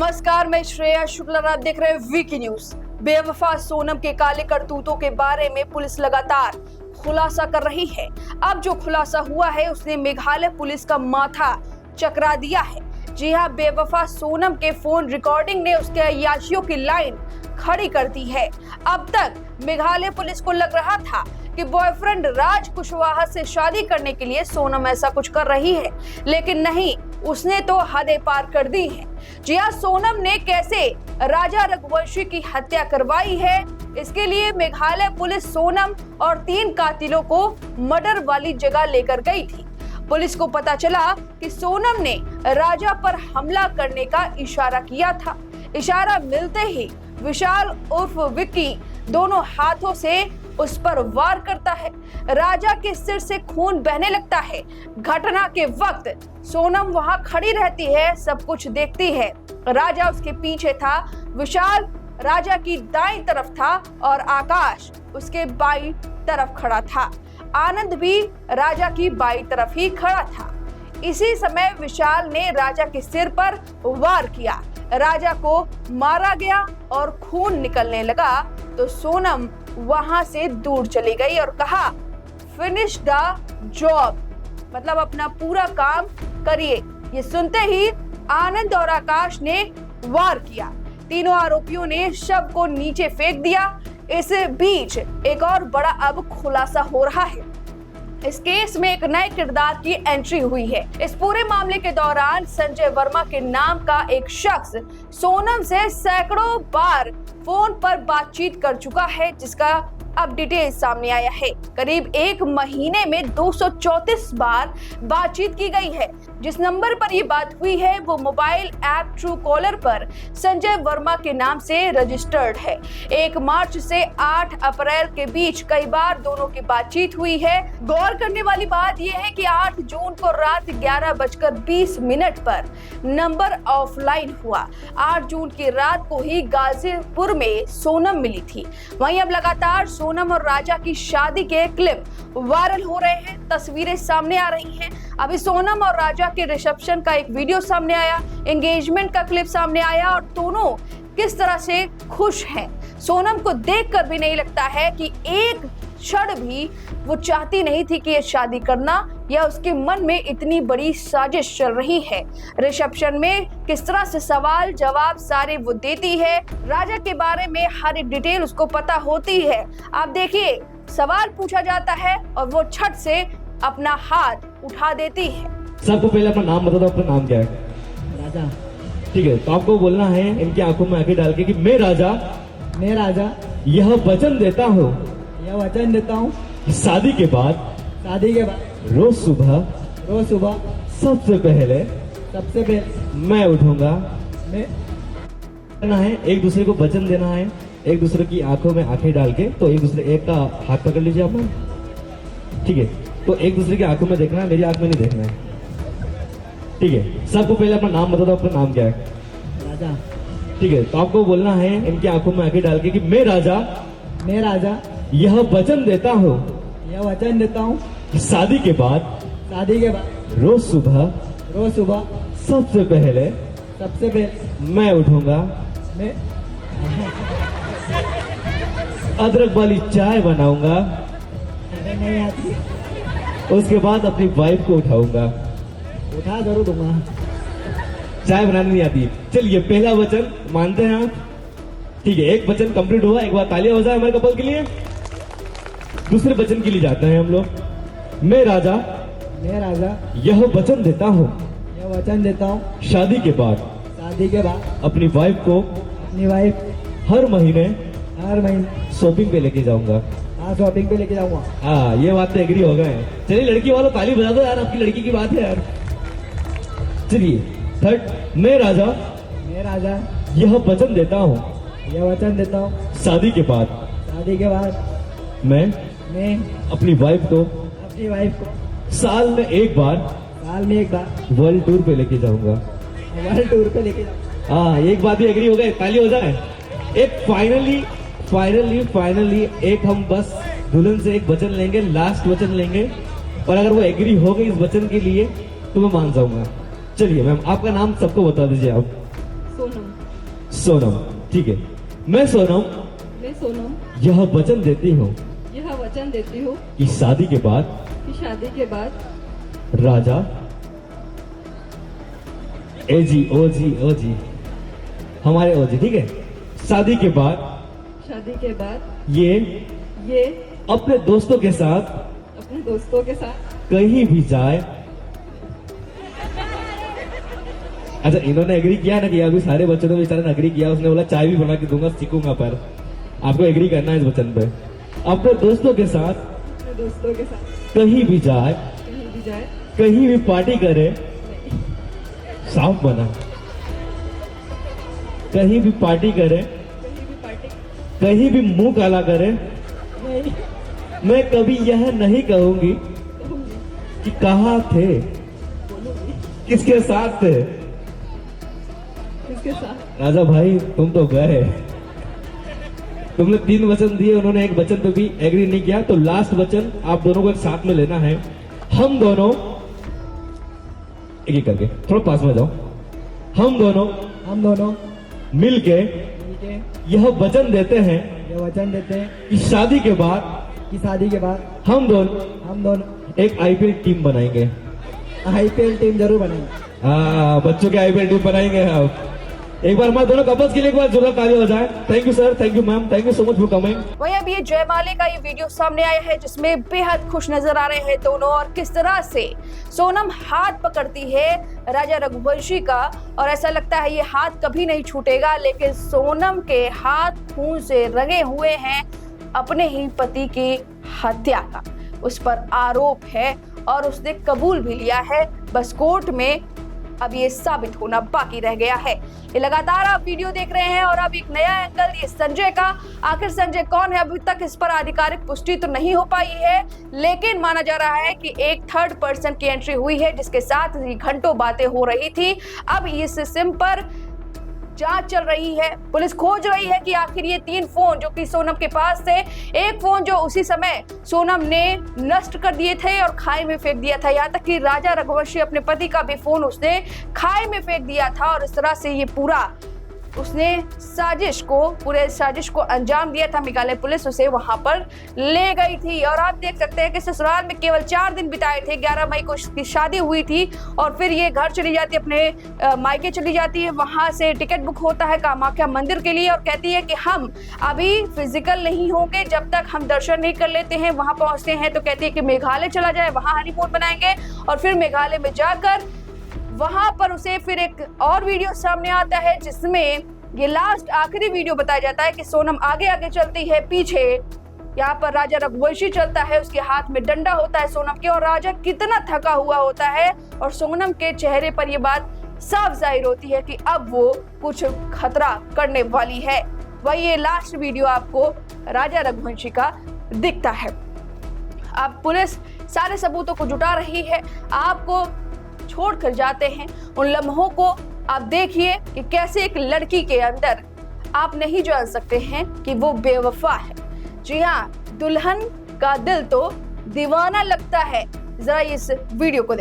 नमस्कार, मैं श्रेया शुक्ला, आप देख रहे हैं वीकी न्यूज। बेवफा सोनम के काले करतूतों के बारे में पुलिस लगातार खुलासा कर रही है। अब जो खुलासा हुआ है उसने मेघालय पुलिस का माथा चकरा दिया है। जी हां, बेवफा सोनम के फोन रिकॉर्डिंग ने उसके अय्याशियों की लाइन खड़ी कर दी है। अब तक मेघालय पुलिस को लग रहा था कि बॉयफ्रेंड राज कुशवाहा से शादी करने के लिए सोनम ऐसा कुछ कर रही है, लेकिन नहीं, उसने तो हदें पार कर दी हैं। जी हां, सोनम ने कैसे राजा रघुवंशी की हत्या करवाई है, इसके लिए मेघालय पुलिस सोनम और 3 कातिलों को मर्डर वाली जगह लेकर गई थी। पुलिस को पता चला कि सोनम ने राजा पर हमला करने का इशारा किया था। इशारा मिलते ही विशाल उर्फ विक्की दोनों हाथों से उस पर वार करता है। राजा के सिर से खून बहने लगता है। घटना के वक्त सोनम वहां खड़ी रहती है, सब कुछ देखती है। राजा उसके पीछे था, विशाल राजा की दाईं तरफ था और आकाश उसके बाईं तरफ खड़ा था। आनंद भी राजा की बाईं तरफ ही खड़ा था। इसी समय विशाल ने राजा के सिर पर वार किया। राजा को मारा गया और खून निकलने लगा तो सोनम वहां से दूर चली गई और कहा, फिनिश द जॉब, मतलब अपना पूरा काम करिए। ये सुनते ही आनंद और आकाश ने वार किया। तीनों आरोपियों ने शव को नीचे फेंक दिया। इस बीच एक और बड़ा अब खुलासा हो रहा है। इस केस में एक नए किरदार की एंट्री हुई है। इस पूरे मामले के दौरान संजय वर्मा के नाम का एक शख्स सोनम से सैकड़ों बार फोन पर बातचीत कर चुका है, जिसका अब डिटेल सामने आया है। करीब 1 महीने में 234 बार बातचीत की गई है। जिस नंबर पर ये बात हुई है वो मोबाइल ऐप ट्रू कॉलर पर संजय वर्मा के नाम से रजिस्टर्ड है। 1 मार्च से 8 अप्रैल के बीच कई बार दोनों की बातचीत हुई है। गौर करने वाली बात यह है कि 8 जून को रात 11:20 पर नंबर ऑफलाइन हुआ। 8 जून की रात को ही गाजीपुर में सोनम मिली थी। वहीं अब लगातार सोनम और राजा की शादी के क्लिप वायरल हो रहे हैं, तस्वीरें सामने आ रही हैं। अभी सोनम और राजा के रिसेप्शन का एक वीडियो सामने आया, एंगेजमेंट का क्लिप सामने आया और दोनों किस तरह से खुश हैं। सोनम को देखकर भी नहीं लगता है कि एक क्षण भी वो चाहती नहीं थी कि ये शादी करना, या उसके मन में इतनी बड़ी साजिश चल रही है। रिसेप्शन में किस तरह से सवाल जवाब सारे वो देती है। राजा के बारे में हर एक डिटेल उसको पता होती है। आप देखिए, सवाल पूछा जाता है और वो छट से अपना हाथ उठा देती है। सबको पहले अपना नाम बता दो। अपना नाम क्या है? राजा। ठीक है, तो आपको बोलना है इनकी आंखों में आंखें डाल के कि मैं राजा यह वचन देता हूँ शादी के बाद रोज सुबह सबसे पहले मैं उठूंगा। है एक दूसरे को वचन देना है, एक दूसरे की आंखों में आंखें डाल के। तो एक दूसरे एक का हाथ पकड़ लीजिए आप। ठीक है, तो एक दूसरे की आंखों में देखना है, मेरी आंख में नहीं देखना है। ठीक है, सबको पहले अपना नाम बता दो। अपना नाम क्या है? राजा। ठीक है, तो आपको बोलना है इनकी आंखों में आंखें डाल के कि मैं राजा यह वचन देता हूँ शादी के बाद रोज सुबह सबसे पहले मैं उठूंगा, अदरक वाली चाय बनाऊंगा, नहीं आती। उसके बाद अपनी वाइफ को उठाऊंगा। उठा जरूर दूंगा। चाय बनानी नहीं आती। चलिए, पहला वचन मानते हैं आप? ठीक है, एक वचन कंप्लीट हुआ। एक बार तालियां हो जाए हमारे कपल के लिए। दूसरे वचन के लिए जाते हैं हम लोग। मैं राजा यह वचन देता हूँ शादी के बाद अपनी वाइफ को हर महीने शॉपिंग पे लेके जाऊंगा। शॉपिंग पे लेके जाऊंगा। हाँ, ये बात तो एग्री हो गए। चलिए, लड़की वालों ताली बजा दो यार, आपकी लड़की की बात है यार। चलिए, थर्ड, मैं राजा यह वचन देता हूँ शादी के बाद मैं अपनी वाइफ को साल में एक बार वर्ल्ड टूर पे लेके जाऊंगा। हाँ, एक बात भी एग्री हो गए, ताली हो जाए। एक फाइनली एक हम बस दुल्हन से एक वचन लेंगे, लास्ट वचन लेंगे, और अगर वो एग्री हो गई इस वचन के लिए तो मैं मान जाऊंगा। चलिए मैम, आपका नाम सबको बता दीजिए आप। सोनम। सोनम, ठीक है, मैं सोनम मैं सोनम यह वचन देती हूँ यह वचन देती हूँ कि शादी के बाद कि शादी के बाद राजा एजी ओजी ओजी हमारे ओजी, ठीक है, शादी के बाद ये अपने दोस्तों के साथ अपने दोस्तों के साथ कहीं भी जाए। अच्छा, इन्होंने एग्री किया ना कि अभी सारे बच्चों ने बेचारे ने एग्री किया, उसने बोला चाय भी बना के दूंगा, सीखूंगा, पर आपको एग्री करना है इस वचन पे। अपने दोस्तों के साथ कहीं भी जाए, कहीं भी पार्टी करे, साफ बना, कहीं भी पार्टी करे, कहीं भी मुंह काला करे, मैं कभी यह नहीं कहूंगी कि कहाँ थे, किसके साथ थे। किसके साथ? राजा भाई तुम तो गए, तुमने 3 वचन दिए, उन्होंने एक वचन पे भी एग्री नहीं किया, तो लास्ट वचन आप दोनों को एक साथ में लेना है। हम दोनों एक करके थोड़ा पास में जाओ। हम दोनों मिलके यह वचन देते हैं ये वचन देते हैं कि शादी के बाद कि शादी के बाद हम दोनों एक आईपीएल टीम बनाएंगे। आईपीएल टीम जरूर बनाएंगे। हाँ, बच्चों के आईपीएल टीम बनाएंगे हम। एक बार हमारे दोनों कपल्स के लिए एक बार जोरदार ताली हो जाए। Thank you sir, thank you ma'am, thank you so much for coming. वहीं अभी ये जयमाले का ये वीडियो सामने आया है जिसमें बेहद खुश नजर आ रहे हैं दोनों, और किस तरह से सोनम हाथ पकड़ती है राजा रघुवंशी का, और ऐसा लगता है ये हाथ कभी नहीं छूटेगा। लेकिन सोनम के हाथ खून से रंगे हुए हैं अपने ही पति की हत्या का, उस पर आरोप है और उसने कबूल भी लिया है। बस कोर्ट में अब ये साबित होना बाकी रह गया है। ये लगातार आप वीडियो देख रहे हैं और अब एक नया एंगल ये संजय का। आखिर संजय कौन है, अभी तक इस पर आधिकारिक पुष्टि तो नहीं हो पाई है, लेकिन माना जा रहा है कि एक थर्ड पर्सन की एंट्री हुई है जिसके साथ ही घंटों बातें हो रही थी। अब इस सिम पर जांच चल रही है, पुलिस खोज रही है कि आखिर ये 3 फोन जो कि सोनम के पास थे, एक फोन जो उसी समय सोनम ने नष्ट कर दिए थे और खाई में फेंक दिया था, यहाँ तक कि राजा रघुवंशी अपने पति का भी फोन उसने खाई में फेंक दिया था। और इस तरह से ये पूरा उसने पूरे साजिश को अंजाम दिया था। मेघालय पुलिस उसे वहां पर ले गई थी और आप देख सकते हैं कि ससुराल में केवल 4 दिन बिताए थे। 11 मई को उसकी शादी हुई थी और फिर ये घर चली जाती है, अपने मायके चली जाती है। वहां से टिकट बुक होता है कामाख्या मंदिर के लिए और कहती है कि हम अभी फिजिकल नहीं होंगे जब तक हम दर्शन नहीं कर लेते हैं। वहां पहुंचते हैं तो कहती है कि मेघालय चला जाए, वहां हनीमून बनाएंगे। और फिर मेघालय में जाकर वहां पर उसे फिर एक और वीडियो सामने आता है जिसमें ये लास्ट आखिरी वीडियो बताया जाता है कि सोनम आगे आगे चलती है, पीछे यहाँ पर राजा रघुवंशी चलता है, उसके हाथ में डंडा होता है सोनम के, और राजा कितना थका हुआ होता है और सोनम के चेहरे पर यह बात साफ जाहिर होती है कि अब वो कुछ खतरा करने वाली है। वही ये लास्ट वीडियो आपको राजा रघुवंशी का दिखता है। अब पुलिस सारे सबूतों को जुटा रही है, आपको छोड़कर जाते हैं उन लम्हों को। आप देखिए कि कैसे एक लड़की के अंदर आप नहीं जान सकते हैं कि वो बेवफा है। जी हाँ, दुल्हन का दिल तो दीवाना लगता है। जरा इस वीडियो को